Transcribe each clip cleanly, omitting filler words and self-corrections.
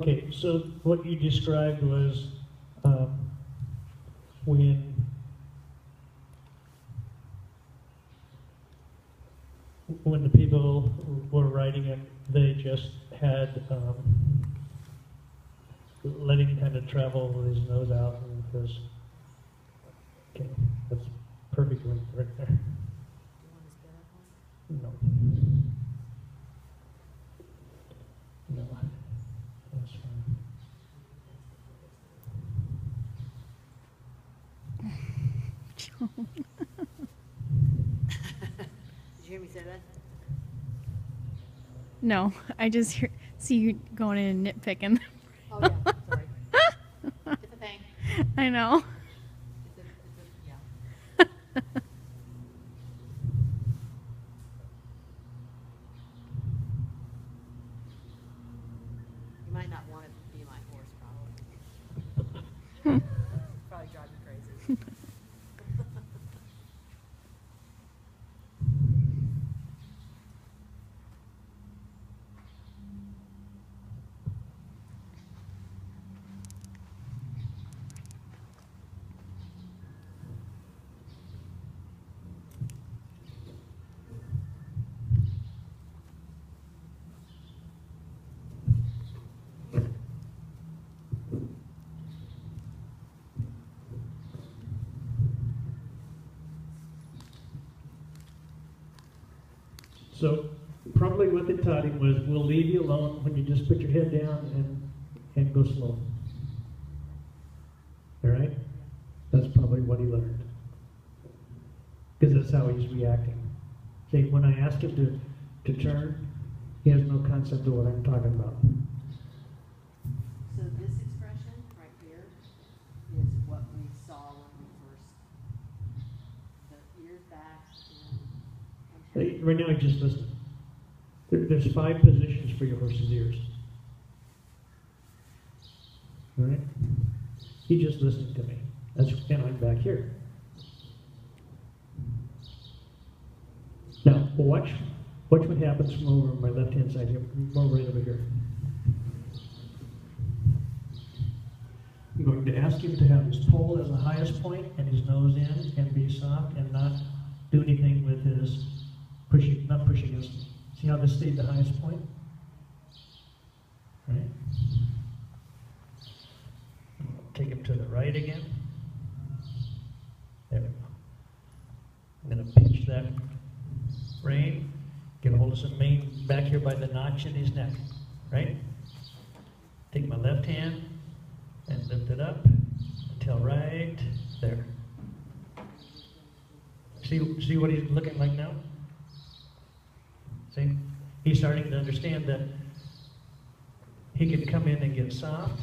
Okay, so what you described was when the people were riding him, they just had let him kind of travel with his nose out and his. Okay, that's perfect length right there. No. No. That's fine. Did you hear me say that? No, I just see you going in and nitpicking. Oh yeah, sorry. It's a thing. I know. Yeah. You might not want to be my horse, probably. Probably drive me crazy. So probably what they taught him was, we'll leave you alone when you just put your head down and go slow. All right? That's probably what he learned. Because that's how he's reacting. See, when I ask him to turn, he has no concept of what I'm talking about. So this expression right here is what we saw when we first, the ears back and Right now, just listen. There's 5 positions for your horse's ears. All right? He just listened to me. And I'm back here. Now, watch what happens from over on my left-hand side here. More right over here. I'm going to ask him to have his pole as the highest point and his nose in and be soft and not do anything with his pushing, not pushing his. See how this stayed the highest point? Right? Take him to the right again. There we go. I'm going to pinch that rein, get a hold of some mane back here by the notch in his neck, right? Take my left hand and lift it up until right there. See what he's looking like now? See? He's starting to understand that he can come in and get soft,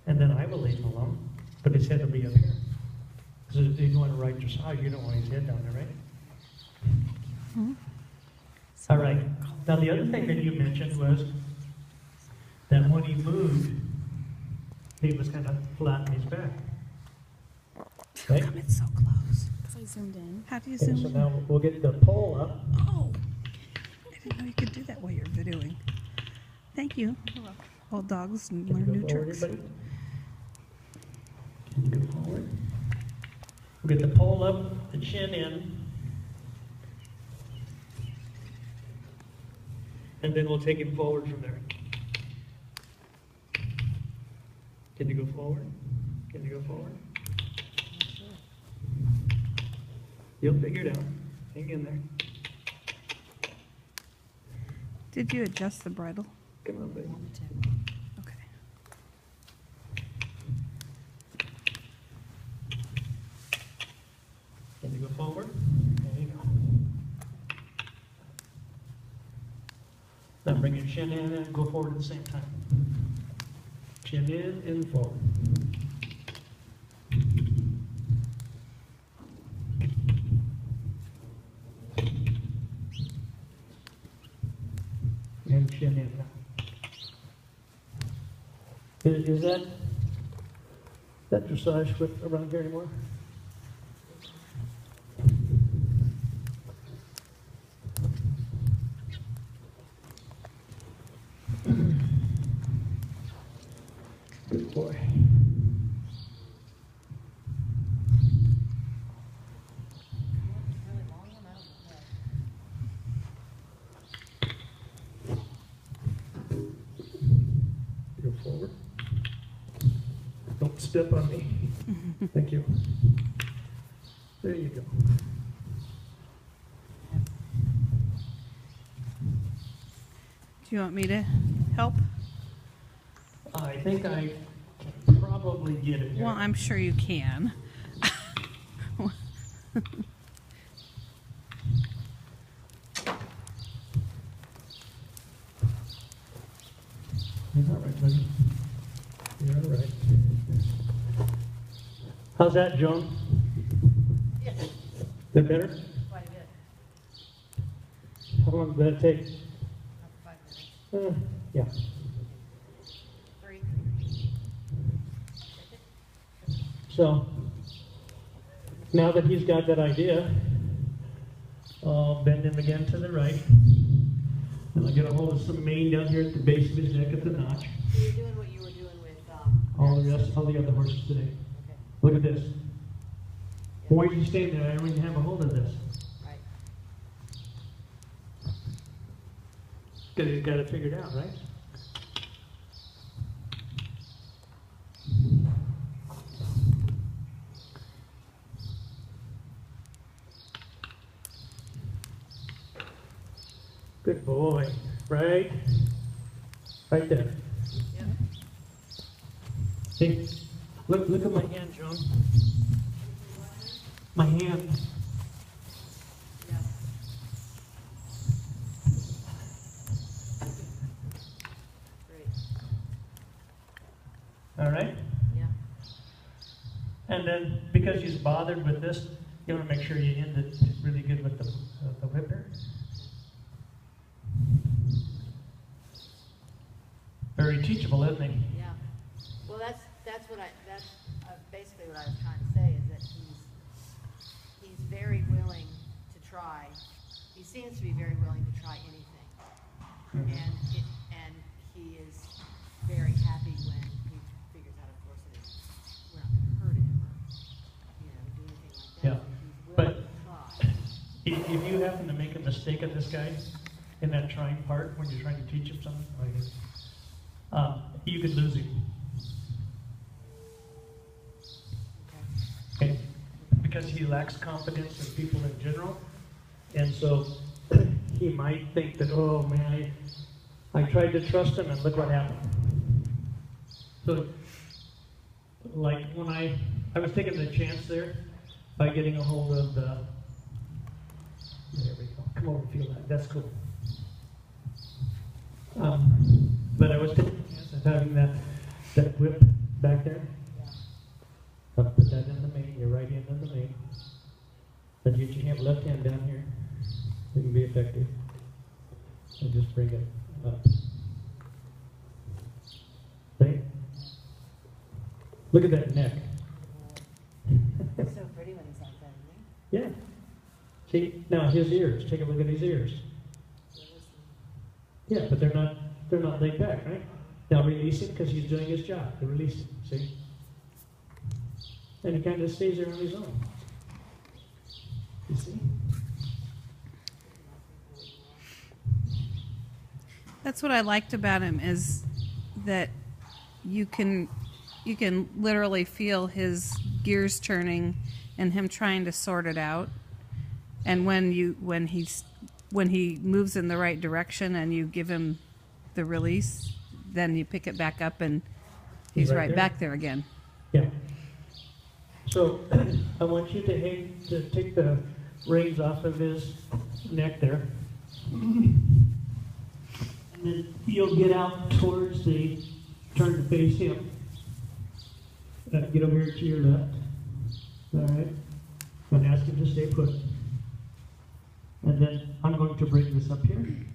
and then I will leave him alone, but his head will be up here. Because if you want to ride dressage, you don't want his head down there, right? Mm-hmm. All right. Now the other thing that you mentioned was that when he moved, he was kind of flat in his back. Right? Come in so close. Because I zoomed in. How do you Okay, zoom so in? now we'll get the pole up. Oh, I didn't know you could do that while you're videoing. Thank you. Old dogs Can learn you new go forward, tricks. everybody? Can you go forward? We'll get the pole up, the chin in, and then we'll take him forward from there. Can you go forward? Can you go forward? You'll figure it out. Hang in there. Did you adjust the bridle? Come on, baby. Okay. Can you go forward? There you go. Now bring your chin in and go forward at the same time. Chin in and forward. And chin in now. Is that dressage with around here anymore? Good boy. Really long one, I don't know. Go forward. Don't step on me. Thank you. There you go. Do you want me to help? I think I can probably get it here. Well, I'm sure you can. You're all right, buddy. You're all right. How's that, Joan? Yes, That better? quite a bit. How long did that take? About 5 minutes. Yeah. 3. So, now that he's got that idea, I'll bend him again to the right. And I'll get a hold of some mane down here at the base of his neck at the notch. So you're doing what you were doing with, All the other horses today. Okay, Look at this. Why are you standing there? I don't even have a hold of this. right. Because he's got it figured out, right? Good boy. Right? Right there. Yep. See? Look at my hand, Joan. My hand. Yeah. Great. All right? Yeah. And then, because he's bothered with this, you want to make sure you end it really good with the whipper. Very teachable, isn't he? Yeah. Well, that's basically what I was trying to say is that he's very willing to try. He seems to be very willing to try anything, and he is very happy when he figures out, of course, that we're not going to hurt him or do anything like that. Yeah. He's But willing to try. if you happen to make a mistake of this guy in that trying part when you're trying to teach him something, like this, you could lose him. Okay? Because he lacks confidence in people in general. And so he might think that, oh man, I tried to trust him and look what happened. So, like when I was taking the chance there by getting a hold of the, there we go, come over and feel that, that's cool. But I was taking the chance of having that whip back there. I'll put that in the main, your right hand in the main. Then get your left hand down here. It can be effective. And just bring it up. See? Look at that neck. It's so pretty when he's like that, isn't Yeah. See, now his ears. Take a look at his ears. he? Yeah, but they're not laid back, right? Now release him because he's doing his job. To release him, see? And he kind of stays there on his own. You see? That's what I liked about him is that you can literally feel his gears turning and him trying to sort it out. And when he moves in the right direction and you give him the release, then you pick it back up and he's Right right there? back there again. Yeah. So I want you to take the reins off of his neck there. And then you'll get out towards turn to face him. Get over here to your left. All right. I'm going to ask him to stay put. And then I'm going to bring this up here. And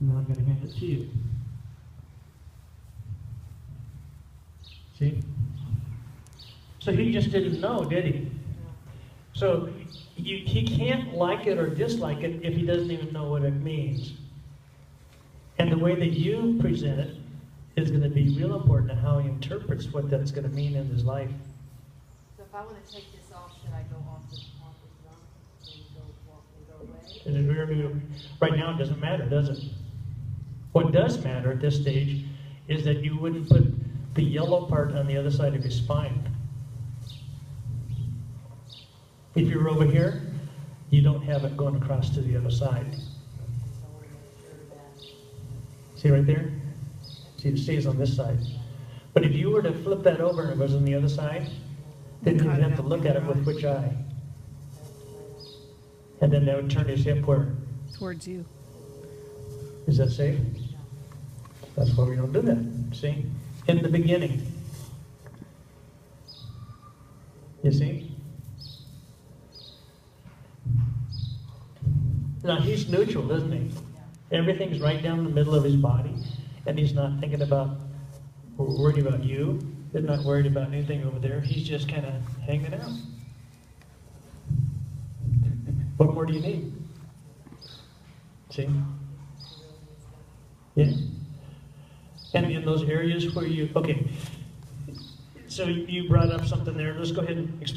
then I'm going to hand it to you. See? So he just didn't know, did he? So he can't like it or dislike it if he doesn't even know what it means. And the way that you present it is going to be real important to how he interprets what that's going to mean in his life. So if I want to take this off, should I go off this lump and go walk and go away? And right now it doesn't matter, does it? What does matter at this stage is that you wouldn't put the yellow part on the other side of your spine. If you're over here, you don't have it going across to the other side. See right there? See, it stays on this side. But if you were to flip that over and it was on the other side, then you'd have to look at it with which eye? And then that would turn his hip where? Towards you. Is that safe? That's why we don't do that. See? In the beginning. You see? Now he's neutral, isn't he? Everything's right down the middle of his body, and he's not thinking about, or worried about you. He's not worried about anything over there. He's just kind of hanging out. What more do you need? See? Yeah. And in those areas where you, okay, so you brought up something there. Let's go ahead and explain.